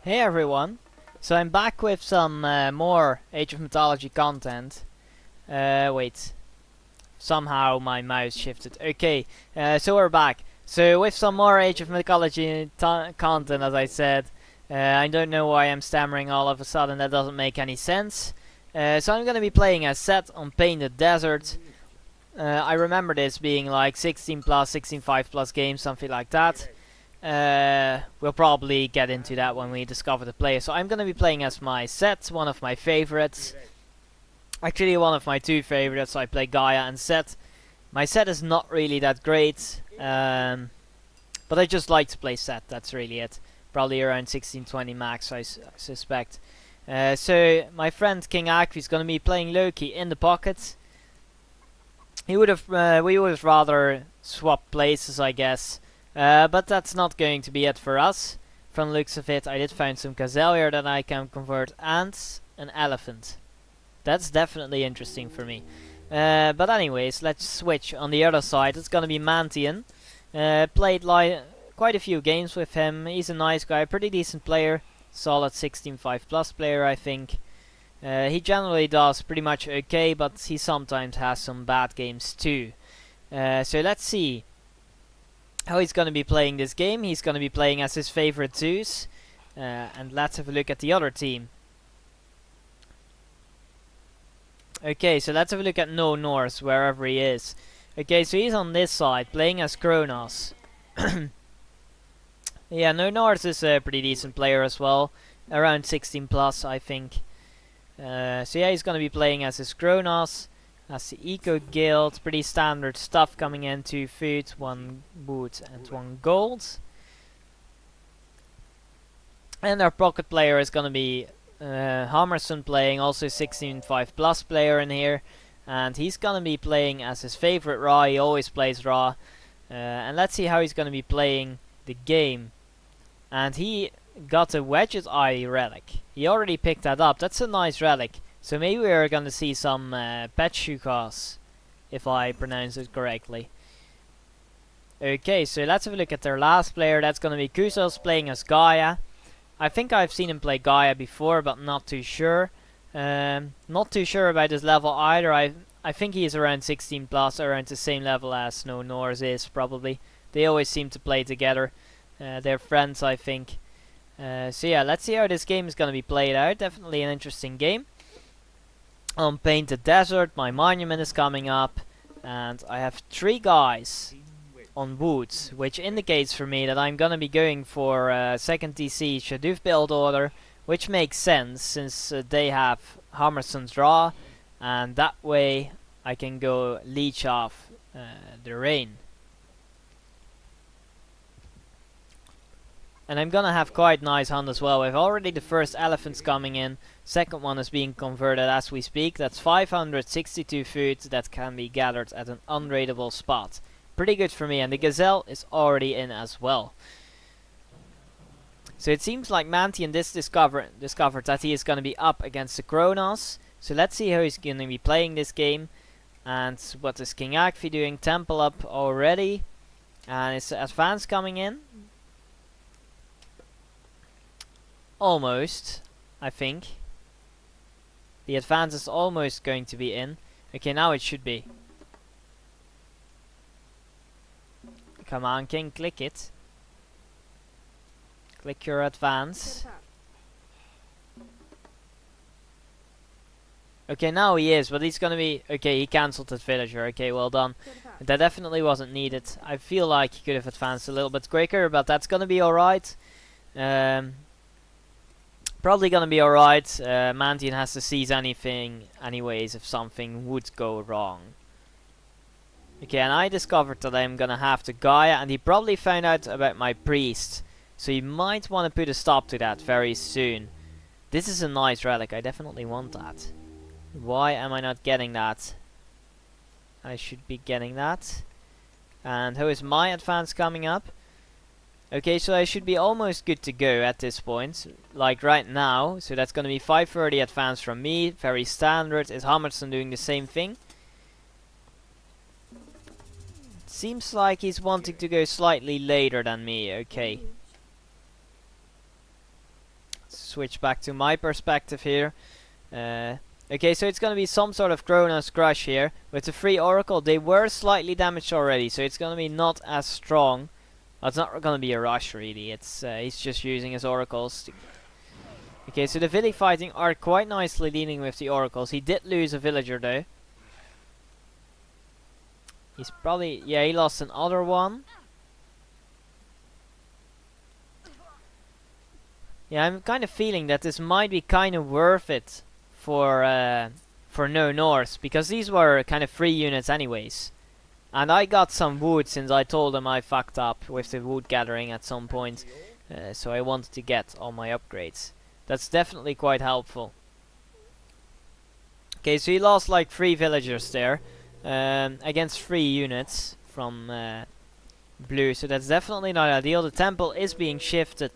Hey everyone! So I'm back with some more Age of Mythology content. Wait. Somehow my mouse shifted. Okay, so we're back. So with some more Age of Mythology content, as I said. I don't know why I'm stammering all of a sudden, that doesn't make any sense. So I'm gonna be playing as Set on Painted Desert. I remember this being like 16 plus, 16.5 plus games, something like that. We'll probably get into that when we discover the player. So I'm gonna be playing as my Set, one of my favorites. Actually, one of my two favorites. I play Gaia and Set. My Set is not really that great, but I just like to play Set. That's really it. Probably around 16-20 max, I suspect. So my friend King Akvi is gonna be playing Loki in the pocket. We would have rather swap places, I guess. But that's not going to be it for us. From the looks of it, I did find some gazelle here that I can convert, and an elephant. That's definitely interesting for me. But anyways, let's switch. On the other side, it's gonna be Mantian. Played quite a few games with him. He's a nice guy, pretty decent player. Solid 16.5 plus player, I think. He generally does pretty much okay, but he sometimes has some bad games too. So let's see how he's going to be playing this game. He's going to be playing as his favorite Zeus. And let's have a look at the other team. Okay, so let's have a look at No Norse, wherever he is. Okay, so he's on this side, playing as Kronos. Yeah, No Norse is a pretty decent player as well. Around 16 plus, I think. So yeah, he's going to be playing as his Kronos. As the Eco Guild, pretty standard stuff coming in. 2 food, 1 wood and 1 gold. And our pocket player is going to be Hammerson playing, also 16.5 plus player in here. And he's going to be playing as his favorite Ra. He always plays Ra. And let's see how he's going to be playing the game. And he got a Wedge's Eye relic. He already picked that up. That's a nice relic. So maybe we're gonna see some Petshukas, if I pronounce it correctly. Okay, so let's have a look at their last player. That's gonna be Kusos playing as Gaia. I think I've seen him play Gaia before, but not too sure. Not too sure about his level either. I think he is around 16 plus, around the same level as No Norse is probably. They always seem to play together. They're friends, I think. So yeah, let's see how this game is going to be played out. Definitely an interesting game. On Painted Desert, my monument is coming up. And I have 3 guys on woods, which indicates for me that I'm going to be going for second DC Shaduf build order. Which makes sense, since they have Hammerson's Draw. And that way I can go leech off the rain. And I'm gonna have quite nice hunt as well. We've already the first elephants coming in. Second one is being converted as we speak. That's 562 food that can be gathered at an unraidable spot. Pretty good for me. And the gazelle is already in as well. So it seems like Mantian discovered that he is gonna be up against the Kronos. So let's see how he's gonna be playing this game. And what is King Akvi doing? Temple up already. And is advance coming in? Almost, I think. The advance is almost going to be in. Okay, now it should be. Come on, King, click it. Click your advance. Okay, now he is, but he's gonna be... Okay, he cancelled that villager. Okay, well done. That definitely wasn't needed. I feel like he could have advanced a little bit quicker, but that's gonna be alright. Probably gonna be alright. Mantian has to seize anything anyways if something would go wrong. Okay, and I discovered that I'm gonna have to Gaia, and he probably found out about my priest. So you might want to put a stop to that very soon. This is a nice relic, I definitely want that. Why am I not getting that? I should be getting that. And how is my advance coming up? Okay, so I should be almost good to go at this point, like right now. So that's going to be 530 advance from me, very standard. Is Hammerson doing the same thing? Seems like he's wanting to go slightly later than me, okay. switch back to my perspective here. Okay, so it's gonna be some sort of Kronos Crush here. With the 3 Oracle, they were slightly damaged already, so it's gonna be not as strong. Well, it's not gonna be a rush really, it's he's just using his Oracles to. Okay, so the Villi fighting are quite nicely leading with the Oracles. He did lose a villager though. He's probably, yeah, he lost another one. Yeah, I'm kind of feeling that this might be kind of worth it for no North, because these were kind of free units anyways. And I got some wood since I told them I fucked up with the wood gathering at some point. So I wanted to get all my upgrades. That's definitely quite helpful. Okay, so he lost like 3 villagers there. Against 3 units from blue. So that's definitely not ideal. The temple is being shifted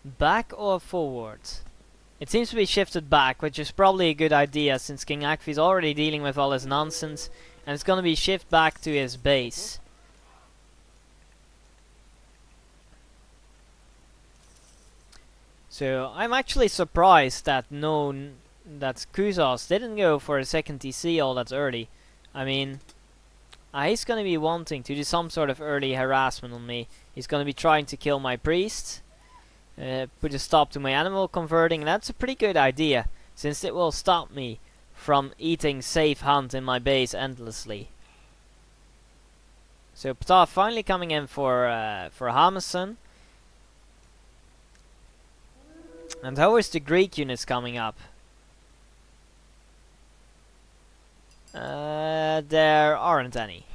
back or forward. It seems to be shifted back, which is probably a good idea since King Akfi is already dealing with all his nonsense. And it's going to be shifted back to his base. So I'm actually surprised that that Kuzos didn't go for a second TC all that early. I mean, he's going to be wanting to do some sort of early harassment on me. He's going to be trying to kill my priest. Put a stop to my animal converting. And that's a pretty good idea, since it will stop me from eating safe hunt in my base endlessly. So Thoth finally coming in for Hammerson. And how is the Greek units coming up? There aren't any.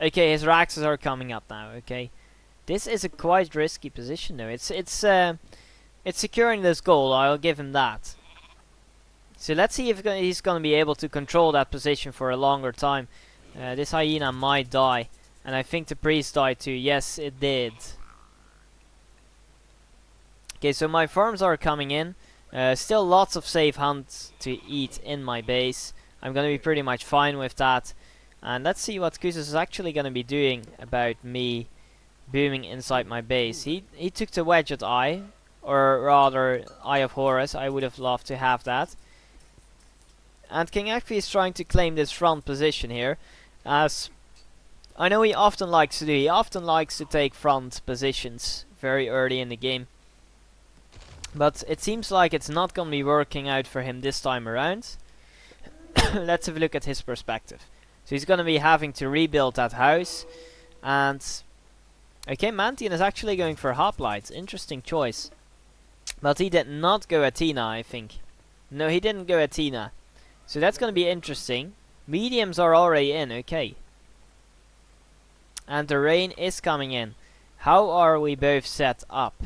Okay, his Raxes are coming up now. Okay, this is a quite risky position though. It's securing this goal. I'll give him that. So let's see if he's gonna be able to control that position for a longer time. This hyena might die, and I think the priest died too. Yes, it did. Okay, so my farms are coming in. Still lots of safe hunts to eat in my base. I'm gonna be pretty much fine with that. And let's see what Kuzos is actually gonna be doing about me booming inside my base. He took the wedge at Eye, or rather Eye of Horus. I would have loved to have that. And King Akfi is trying to claim this front position here, as I know he often likes to do. He often likes to take front positions very early in the game. But it seems like it's not going to be working out for him this time around. Let's have a look at his perspective. So he's going to be having to rebuild that house. And okay, Mantian is actually going for hoplites. Interesting choice. But he did not go Athena, I think. No, he didn't go Athena. So that's going to be interesting. Mediums are already in, okay. And the rain is coming in. How are we both set up?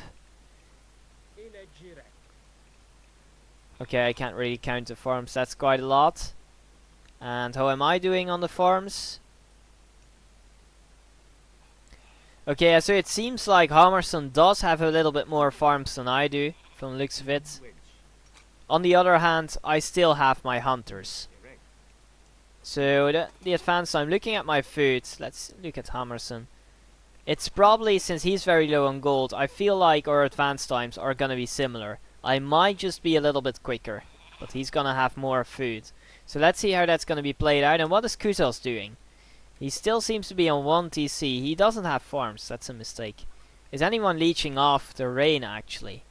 Okay, I can't really count the farms, that's quite a lot. And how am I doing on the farms? Okay, so it seems like Hammerson does have a little bit more farms than I do, from the looks of it. On the other hand, I still have my hunters. So the advanced time, looking at my food, let's look at Hammerson. It's probably, since he's very low on gold, I feel like our advanced times are gonna be similar. I might just be a little bit quicker, but he's gonna have more food. So let's see how that's gonna be played out. And what is Kuzos doing? He still seems to be on 1 TC. He doesn't have farms, that's a mistake. Is anyone leeching off the rain actually?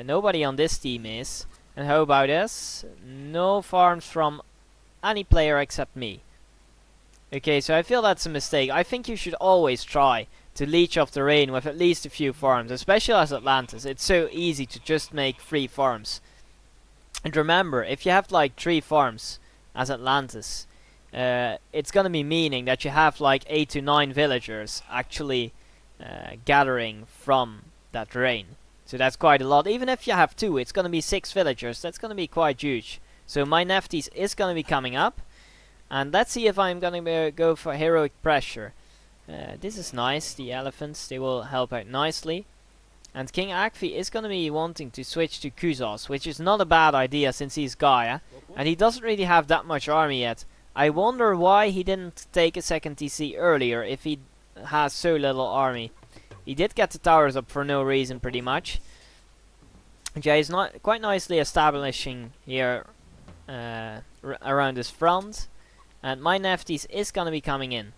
Nobody on this team is. And how about us? No farms from any player except me. Okay, so I feel that's a mistake. I think you should always try to leech off the rain with at least a few farms, especially as Atlantis. It's so easy to just make 3 farms. And remember, if you have like 3 farms as Atlantis, it's gonna be meaning that you have like 8 to 9 villagers actually gathering from that rain. So that's quite a lot. Even if you have 2, it's gonna be 6 villagers. That's gonna be quite huge. So my Nefties is gonna be coming up. And let's see if I'm gonna go for heroic pressure. This is nice, the elephants, they will help out nicely. And King Akfi is gonna be wanting to switch to Kuzos, which is not a bad idea since he's Gaia. And he doesn't really have that much army yet. I wonder why he didn't take a second TC earlier if he has so little army. He did get the towers up for no reason, pretty much. Okay, he's not quite nicely establishing here around his front. And my Nefties is going to be coming in.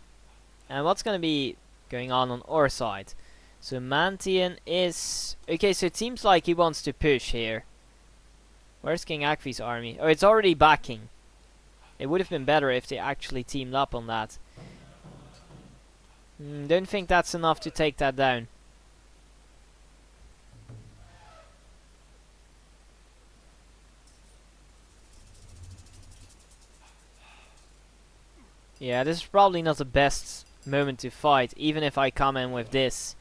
And what's going to be going on our side? So Mantian is... Okay, so it seems like he wants to push here. Where's King Akfi's army? Oh, it's already backing. It would have been better if they actually teamed up on that. Don't think that's enough to take that down. Yeah, this is probably not the best moment to fight, even if I come in with this.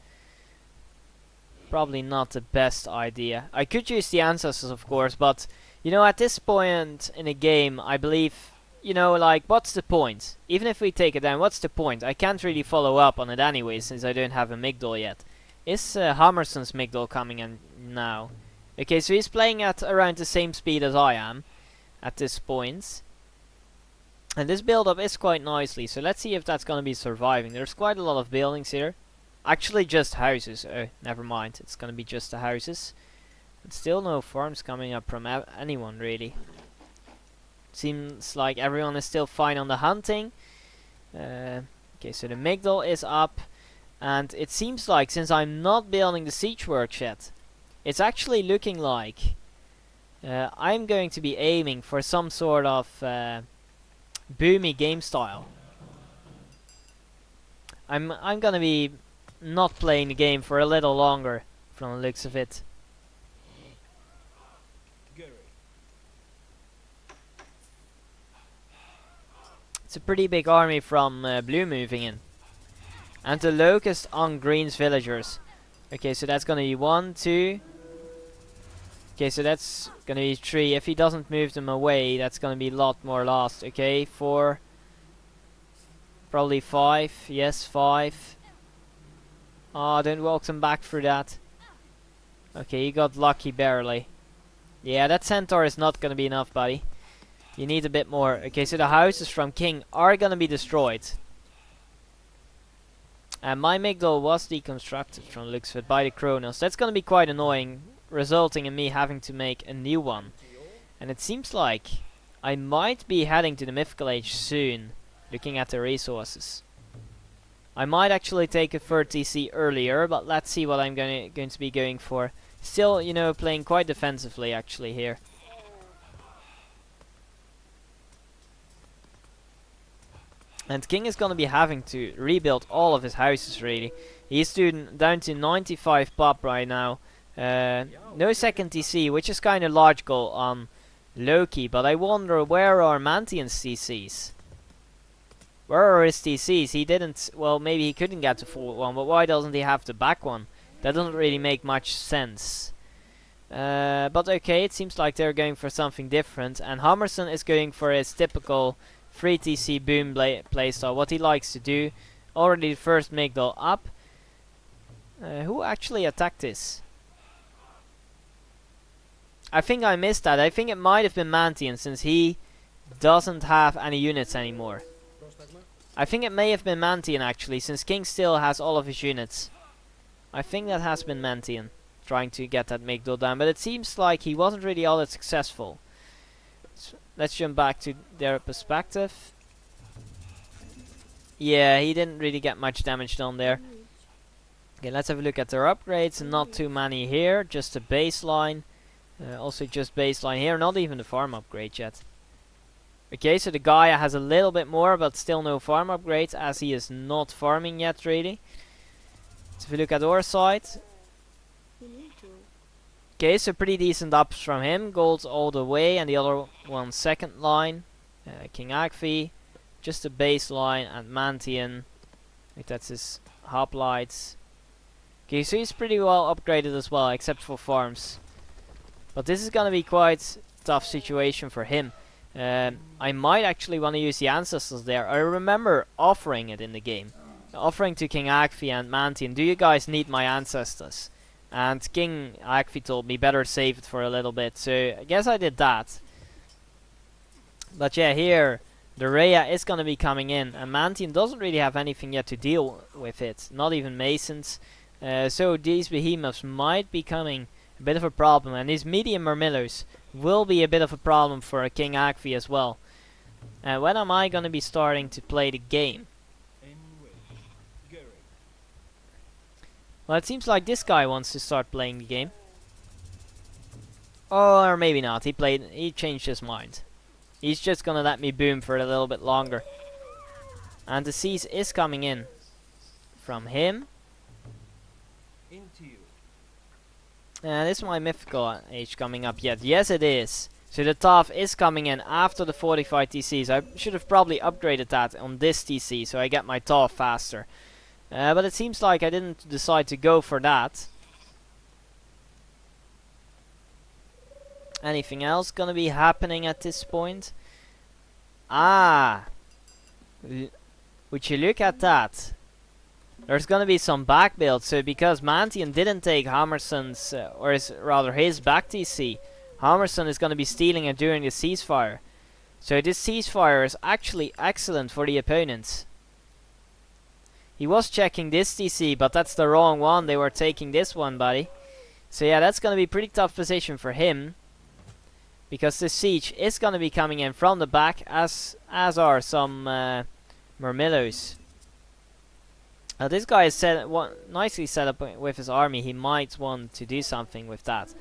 Probably not the best idea. I could use the ancestors, of course, but you know, at this point in the game, I believe, you know, like, what's the point? Even if we take it down, what's the point? I can't really follow up on it anyway, since I don't have a Migdol yet. Is Hammerson's Migdol coming in now? Okay, so he's playing at around the same speed as I am at this point. And this build up is quite nicely, so let's see if that's going to be surviving. There's quite a lot of buildings here. Actually just houses. Oh, never mind. It's going to be just the houses. And still no farms coming up from anyone, really. Seems like everyone is still fine on the hunting. Okay, so the Migdol is up. And it seems like, since I'm not building the siege works yet, it's actually looking like I'm going to be aiming for some sort of boomy game style. I'm gonna be not playing the game for a little longer, from the looks of it. It's a pretty big army from blue moving in. And the locust on green's villagers. Okay, so that's gonna be 1, 2. Okay, so that's gonna be 3. If he doesn't move them away, that's gonna be a lot more lost. Okay, 4. Probably 5. Yes, 5. Oh, don't walk them back through that. Okay, you got lucky barely. Yeah, that centaur is not gonna be enough, buddy. You need a bit more. Okay, so the houses from King are gonna be destroyed. And my Migdol was deconstructed from the looks of it by the Kronos. That's gonna be quite annoying, resulting in me having to make a new one. And it seems like I might be heading to the Mythical Age soon, looking at the resources. I might actually take a third TC earlier, but let's see what I'm going to be going for. Still, you know, playing quite defensively actually here. And King is going to be having to rebuild all of his houses, really. He's down to 95 pop right now. No second TC, which is kind of logical on Loki, but I wonder, where are Mantian's TCs? Where are his TCs? He didn't, well, maybe he couldn't get to forward one, but why doesn't he have the back one? That doesn't really make much sense. But okay, it seems like they're going for something different, and Hammerson is going for his typical 3 TC boom playstyle, what he likes to do. Already the first Migdol up. Who actually attacked this? I think I missed that. I think it might have been Mantian, since he doesn't have any units anymore. I think it may have been Mantian actually, since King still has all of his units. I think that has been Mantian, trying to get that Migdol down, but it seems like he wasn't really all that successful. So let's jump back to their perspective. Yeah, he didn't really get much damage done there. Okay, let's have a look at their upgrades. Not too many here, just a baseline. Also just baseline here, not even the farm upgrade yet. Okay, so the Gaia has a little bit more, but still no farm upgrades, as he is not farming yet, really. So if we look at our side. Okay, so pretty decent ups from him. Gold's all the way, and the other one second line. King Agfi, just a baseline, and Mantian. Like that's his hoplites. Okay, so he's pretty well upgraded as well, except for farms. But this is gonna be quite a tough situation for him. I might actually want to use the ancestors there. I remember offering it in the game. Offering to King Agfi and Mantian, do you guys need my ancestors? And King Agfi told me better save it for a little bit. So I guess I did that. But yeah, here the Rhea is going to be coming in. And Mantian doesn't really have anything yet to deal with it. Not even Masons. So these behemoths might be becoming a bit of a problem, and these medium Murmillos will be a bit of a problem for a King Agfi as well. When am I gonna be starting to play the game? Well, it seems like this guy wants to start playing the game. Or maybe not. He changed his mind. He's just gonna let me boom for a little bit longer. And the siege is coming in from him. This is my Mythical Age coming up yet. Yes, it is. So the Thoth is coming in after the fortified TCs. I should have probably upgraded that on this TC so I get my Thoth faster. But it seems like I didn't decide to go for that. Anything else gonna be happening at this point? Ah! Would you look at that? There's gonna be some back build, so because Mantian didn't take Hammerson's, rather his back TC, Hammerson is gonna be stealing it during the ceasefire. So this ceasefire is actually excellent for the opponents. He was checking this TC, but that's the wrong one. They were taking this one, buddy. So yeah, that's gonna be pretty tough position for him. Because the siege is gonna be coming in from the back, as are some Murmillos. This guy is nicely set up with his army. He might want to do something with that.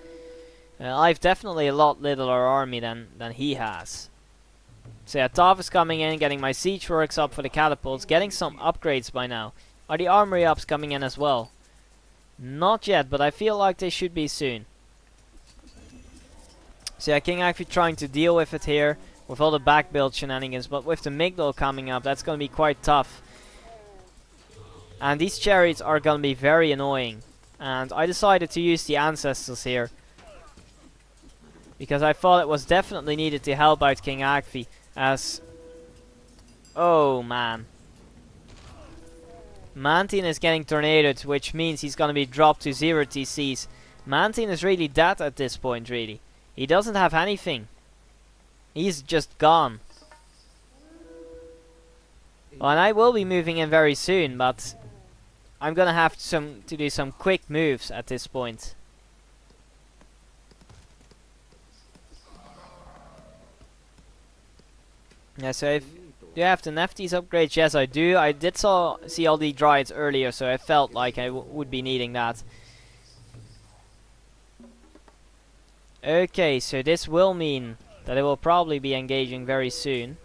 I've definitely a lot littler army than he has. So yeah, Thoth is coming in, getting my siege works up for the catapults, getting some upgrades by now. Are the armory ups coming in as well? Not yet, but I feel like they should be soon. So yeah, King actually trying to deal with it here, with all the back build shenanigans, but with the Migdol coming up, that's going to be quite tough. And these chariots are going to be very annoying. And I decided to use the ancestors here, because I thought it was definitely needed to help out King Agfi, as... Oh man. Mantian is getting tornadoed, which means he's going to be dropped to 0 TCs. Mantian is really dead at this point, really. He doesn't have anything. He's just gone. Well, and I will be moving in very soon, but I'm gonna have to do some quick moves at this point. Yeah, so if do I have the Nefties upgrades? Yes, I do. I did see all the Dryads earlier, so I felt like I would be needing that. Okay, so this will mean that I will probably be engaging very soon.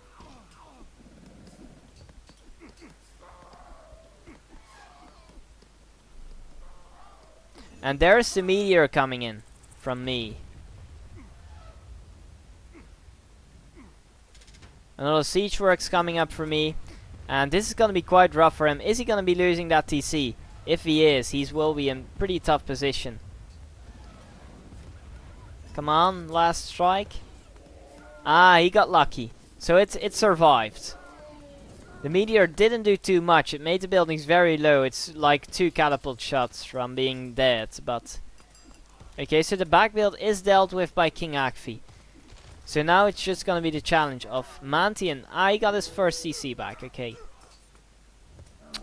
And there's the meteor coming in from me. Another siege works coming up for me. And this is going to be quite rough for him. Is he going to be losing that TC? If he is, he will be in pretty tough position. Come on, last strike. Ah, he got lucky. So it survived. The meteor didn't do too much. It made the buildings very low. It's like 2 catapult shots from being dead. But okay, so the back build is dealt with by King Agfi. So now it's just gonna be the challenge of Mantian. He got his first CC back. Okay.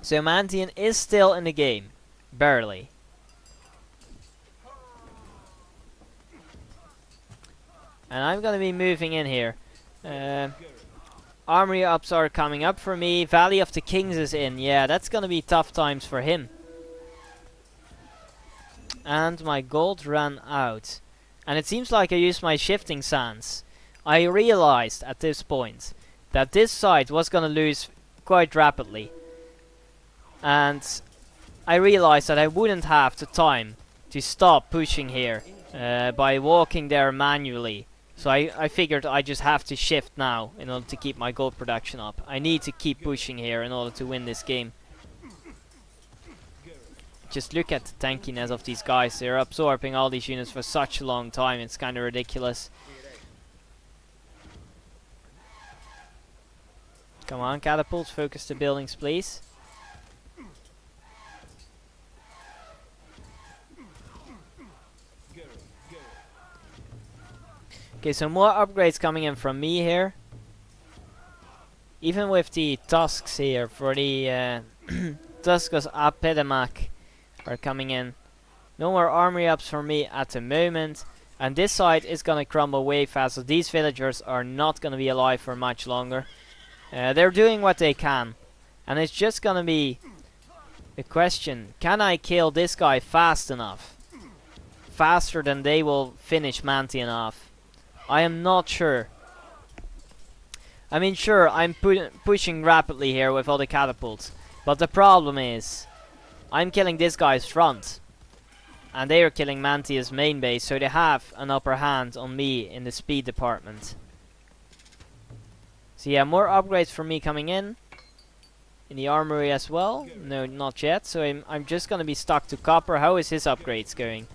So Mantian is still in the game, barely. And I'm gonna be moving in here. Armory ups are coming up for me. Valley of the Kings is in. Yeah, that's gonna be tough times for him. And my gold ran out. And it seems like I used my shifting sands. I realized at this point that this side was gonna lose quite rapidly. And I realized that I wouldn't have the time to stop pushing here by walking there manually. So I figured I just have to shift now in order to keep my gold production up. I need to keep pushing here in order to win this game. Just look at the tankiness of these guys. They're absorbing all these units for such a long time. It's kind of ridiculous. Come on, catapults, focus the buildings, please. Okay, so more upgrades coming in from me here. Even with the tusks here for the Tuskus Apedemak, are coming in. No more armory ups for me at the moment. And this side is gonna crumble way fast, so these villagers are not gonna be alive for much longer. They're doing what they can. And it's just gonna be a question, can I kill this guy fast enough? Faster than they will finish Mantian off? I am not sure. I mean, sure, I'm pushing rapidly here with all the catapults. But the problem is, I'm killing this guy's front. And they are killing Mantia's main base, so they have an upper hand on me in the speed department. So yeah, more upgrades for me coming in. In the armory as well. No, not yet. So I'm just gonna be stuck to copper. How is his upgrades going?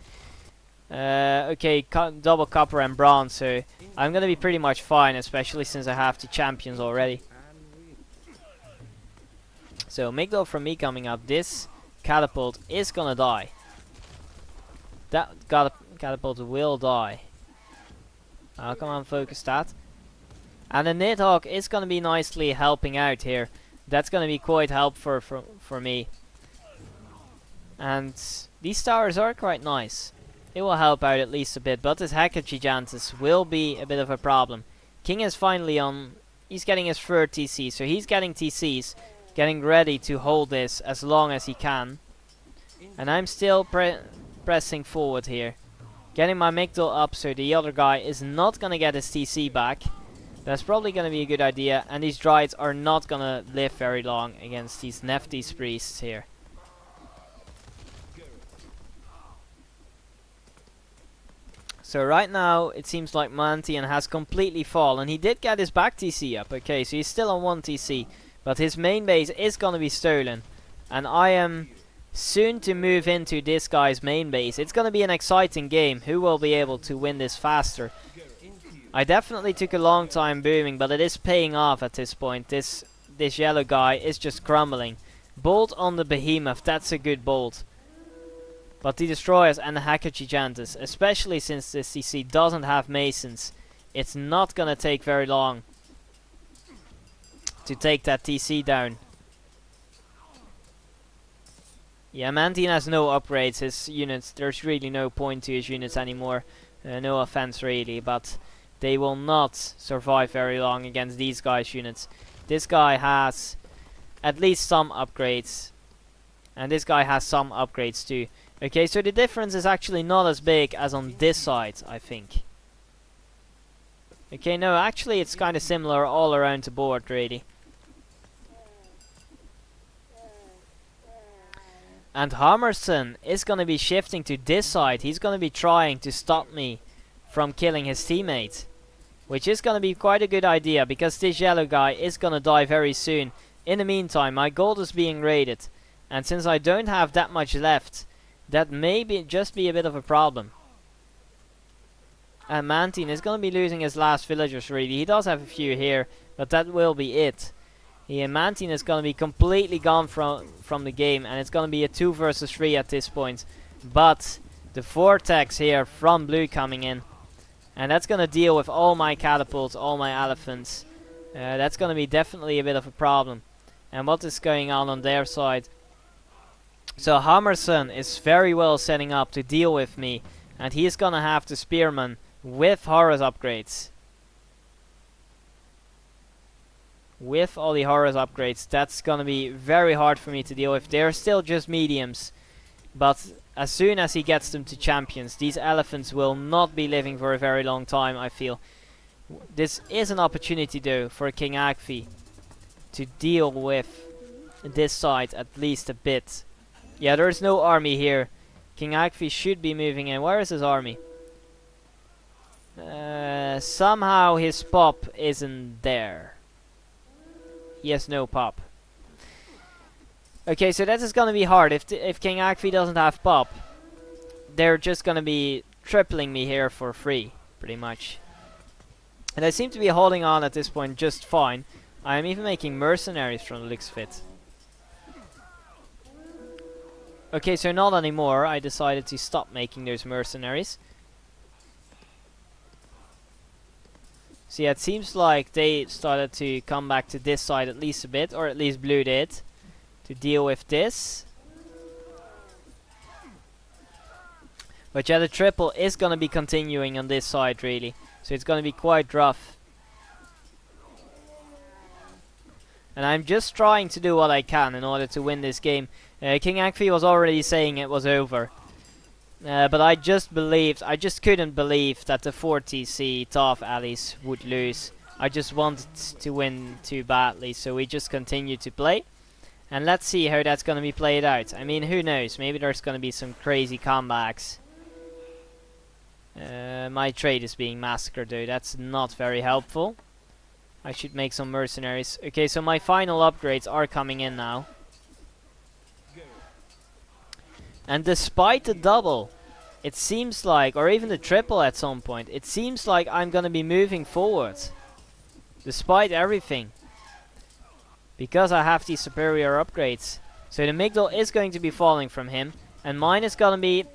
Okay, double copper and bronze, so I'm gonna be pretty much fine, especially since I have the champions already. So Migdal from me coming up. This catapult is gonna die. That catapult will die. Come on, focus that. And the Nidhogg is gonna be nicely helping out here. That's gonna be quite helpful for me. And these towers are quite nice. It will help out at least a bit, but this Hacker Gigantus will be a bit of a problem. King is finally on. He's getting his third TC, so he's getting TCs, getting ready to hold this as long as he can. And I'm still pressing forward here, getting my Migdal up so the other guy is not gonna get his TC back. That's probably gonna be a good idea, and these Dryads are not gonna live very long against these Nephthys priests here. So right now it seems like Mantian has completely fallen. He did get his back TC up, okay, so he's still on 1 TC, but his main base is gonna be stolen, and I am soon to move into this guy's main base. It's gonna be an exciting game. Who will be able to win this faster? I definitely took a long time booming, but it is paying off at this point. This yellow guy is just crumbling. Bolt on the behemoth, that's a good bolt. But the destroyers and the Hacker Gigantus, especially since this CC doesn't have masons, it's not gonna take very long to take that TC down. Yeah, Mantian has no upgrades. His units, there's really no point to his units anymore. No offense really, but they will not survive very long against these guys' units. This guy has at least some upgrades, and this guy has some upgrades too. Okay, so the difference is actually not as big as on this side, I think. Okay, no, actually it's kind of similar all around the board really. And Hammerson is going to be shifting to this side. He's going to be trying to stop me from killing his teammate, which is going to be quite a good idea, because this yellow guy is going to die very soon. In the meantime, my gold is being raided, and since I don't have that much left, that may just be a bit of a problem. And Mantian is going to be losing his last villagers really. He does have a few here, but that will be it. Yeah, Mantian is going to be completely gone from the game, and it's going to be a 2 versus 3 at this point. But the vortex here from blue coming in, and that's going to deal with all my catapults, all my elephants. That's going to be definitely a bit of a problem. And what is going on their side? So Hammerson is very well setting up to deal with me, and he is going to have the spearman with Horus upgrades. With all the Horus upgrades, that's gonna be very hard for me to deal with. They're still just mediums, but as soon as he gets them to champions, these elephants will not be living for a very long time, I feel. This is an opportunity though for King Agfi to deal with this side at least a bit. Yeah, there's no army here. King Agfi should be moving in. Where is his army? Somehow his pop isn't there. He has no pop. Okay, so that is gonna be hard. If King Agfi doesn't have pop, they're just gonna be tripling me here for free, pretty much. And I seem to be holding on at this point just fine. I am even making mercenaries from the looks of it. Okay, so not anymore. I decided to stop making those mercenaries. So yeah, it seems like they started to come back to this side at least a bit, or at least blue did, to deal with this. But yeah, the triple is gonna be continuing on this side really, so it's gonna be quite rough. And I'm just trying to do what I can in order to win this game. King Agfi was already saying it was over. But I just couldn't believe that the 4TC Thoth Ellies would lose. I just wanted to win too badly, so we just continued to play. And let's see how that's going to be played out. I mean, who knows, maybe there's going to be some crazy comebacks. My trade is being massacred though, that's not very helpful. I should make some mercenaries. Okay, so my final upgrades are coming in now. And despite the double, it seems like, or even the triple at some point, it seems like I'm gonna be moving forward. Despite everything. Because I have these superior upgrades. So the Migdal is going to be falling from him. And mine is gonna be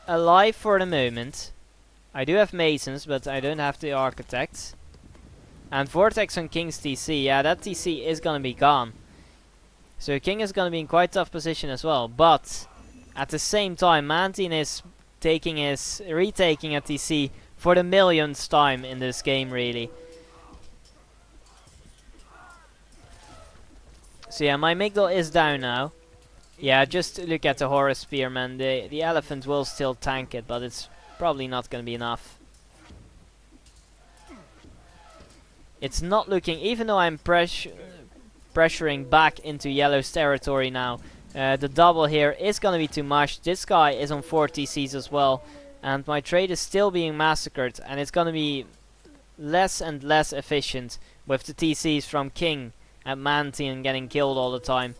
alive for the moment. I do have Masons, but I don't have the Architects. And Vortex on King's TC, yeah, that TC is gonna be gone. So King is gonna be in quite tough position as well. But at the same time, Mantin is retaking a TC for the millionth time in this game, really. So yeah, my Migdal is down now. Yeah, just look at the Horus Spearman. The elephant will still tank it, but it's probably not gonna be enough. It's not looking, even though I'm pressuring back into Yellow's territory now, the double here is going to be too much. This guy is on 4 TCs as well, and my trade is still being massacred, and it's going to be less and less efficient with the TCs from King and Mantin getting killed all the time.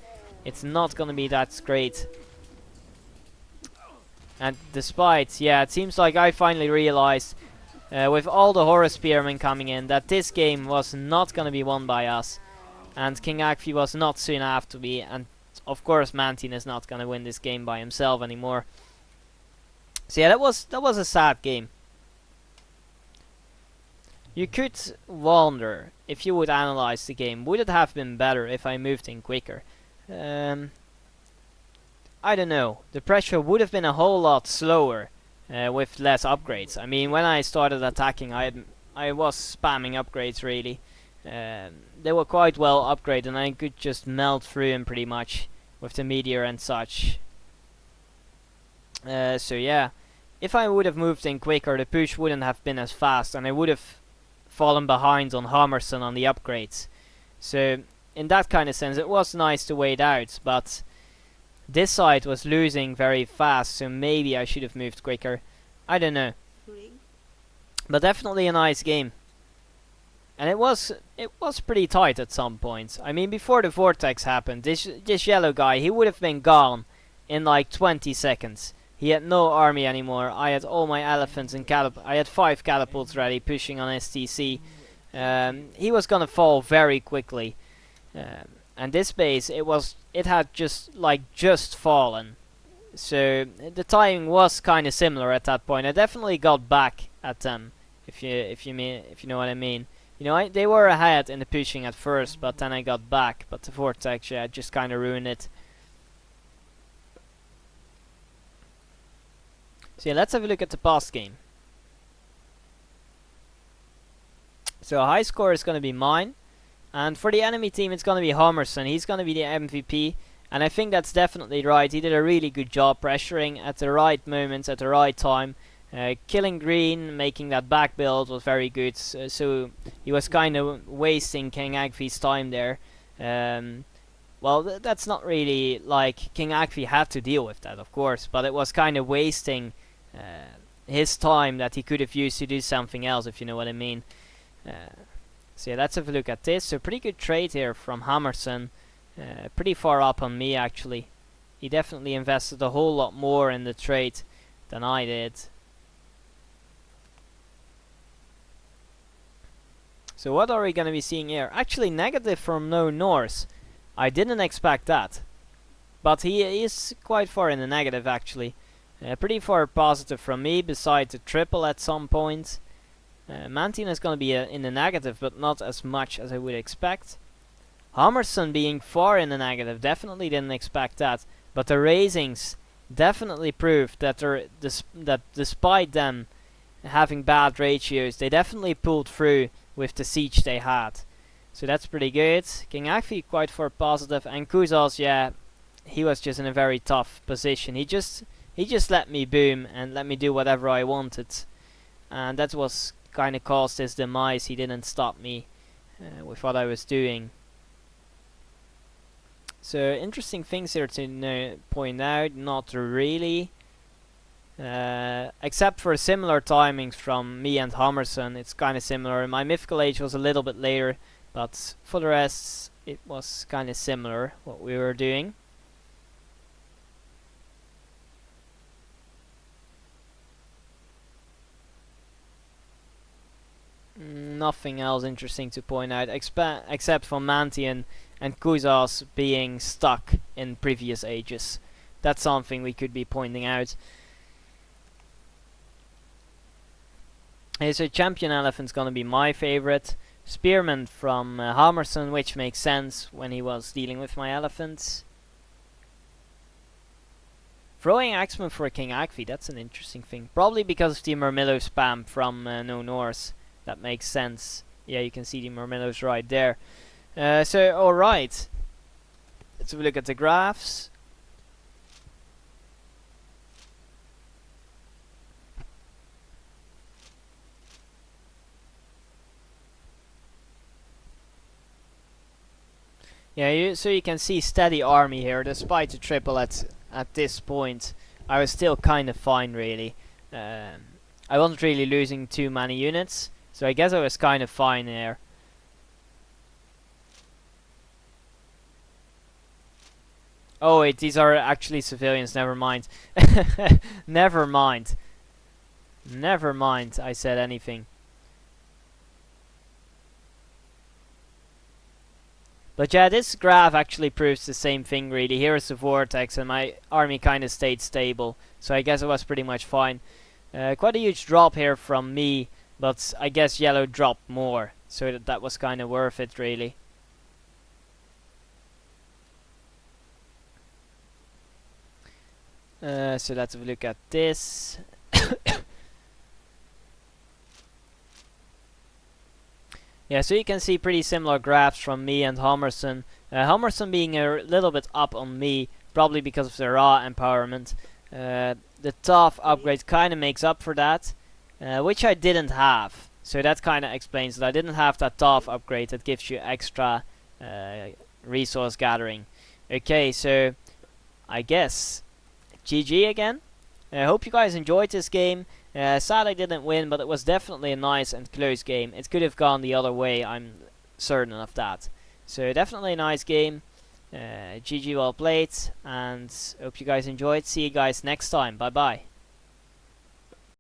It's not going to be that great. And despite, yeah, it seems like I finally realized with all the Horus Spearmen coming in, that this game was not going to be won by us. And King Agfi was not soon after me, and of course Mantin is not going to win this game by himself anymore. So yeah, that was a sad game. You could wonder, if you would analyze the game, would it have been better if I moved in quicker? I don't know. The pressure would have been a whole lot slower. With less upgrades. I mean, when I started attacking, I was spamming upgrades really. They were quite well upgraded, and I could just melt through them pretty much with the meteor and such. So yeah, if I would have moved in quicker, the push wouldn't have been as fast, and I would have fallen behind on Hammerson on the upgrades. So in that kind of sense, it was nice to wait out, but this side was losing very fast, so maybe I should have moved quicker. I don't know. But definitely a nice game. And it was pretty tight at some points. I mean, before the Vortex happened, this yellow guy, he would have been gone in like 20 seconds. He had no army anymore. I had all my elephants and I had 5 catapults ready pushing on STC. He was gonna fall very quickly. And this base, it had just fallen, so the timing was kind of similar at that point. I definitely got back at them, if you know what I mean. You know, they were ahead in the pushing at first, but then I got back. But the Vortex, yeah, just kind of ruined it. So yeah, let's have a look at the past game. So a high score is going to be mine. And for the enemy team, it's going to be Hammerson. He's going to be the MVP. And I think that's definitely right. He did a really good job pressuring at the right moments, at the right time. Killing green, making that back build was very good. So he was kind of wasting King Agfi's time there. Well, that's not really like King Agfi had to deal with that, of course. But it was kind of wasting his time that he could have used to do something else, if you know what I mean. So yeah, let's have a look at this. So pretty good trade here from Hammerson. Pretty far up on me actually. He definitely invested a whole lot more in the trade than I did. So what are we going to be seeing here? Actually negative from No Norse. I didn't expect that. But he is quite far in the negative actually. Pretty far positive from me, besides the triple at some point. Mantin is going to be in the negative, but not as much as I would expect. Hammerson being far in the negative, definitely didn't expect that. But the raisings definitely proved that that despite them having bad ratios, they definitely pulled through with the siege they had. So that's pretty good. King Agfi quite for positive, and Kuzos, yeah, he was just in a very tough position. He just let me boom and let me do whatever I wanted, and that was kind of caused his demise. He didn't stop me with what I was doing. So interesting things here to point out. Not really. Except for similar timings from me and Hammerson, it's kind of similar. My Mythical Age was a little bit later, but for the rest, it was kind of similar what we were doing. Nothing else interesting to point out, except for Mantian and Kuzas being stuck in previous ages. That's something we could be pointing out. So Champion Elephant's gonna be my favorite. Spearman from Hammerson, which makes sense when he was dealing with my elephants. Throwing Axeman for King Agfi, that's an interesting thing. Probably because of the Murmillo spam from No Norse. That makes sense. Yeah, you can see the Murmillos right there. So, alright. Let's have a look at the graphs. Yeah, so you can see steady army here, despite the triple at this point. I was still kind of fine, really. I wasn't really losing too many units, so I guess I was kind of fine there. Oh wait, these are actually civilians, never mind. Never mind. Never mind, I said anything. But yeah, this graph actually proves the same thing really. Here is the vortex and my army kind of stayed stable. So I guess it was pretty much fine. Quite a huge drop here from me, but I guess yellow dropped more. So that was kind of worth it really. So let's have a look at this. Yeah, so you can see pretty similar graphs from me and Hammerson. Hammerson being a little bit up on me, probably because of the raw empowerment. The Thoth upgrade kind of makes up for that, which I didn't have. So that kind of explains that I didn't have that Thoth upgrade that gives you extra resource gathering. Okay, so I guess GG again. I hope you guys enjoyed this game. Sad I didn't win, but it was definitely a nice and close game. It could have gone the other way, I'm certain of that. So definitely a nice game. GG well played, and hope you guys enjoyed. See you guys next time. Bye bye.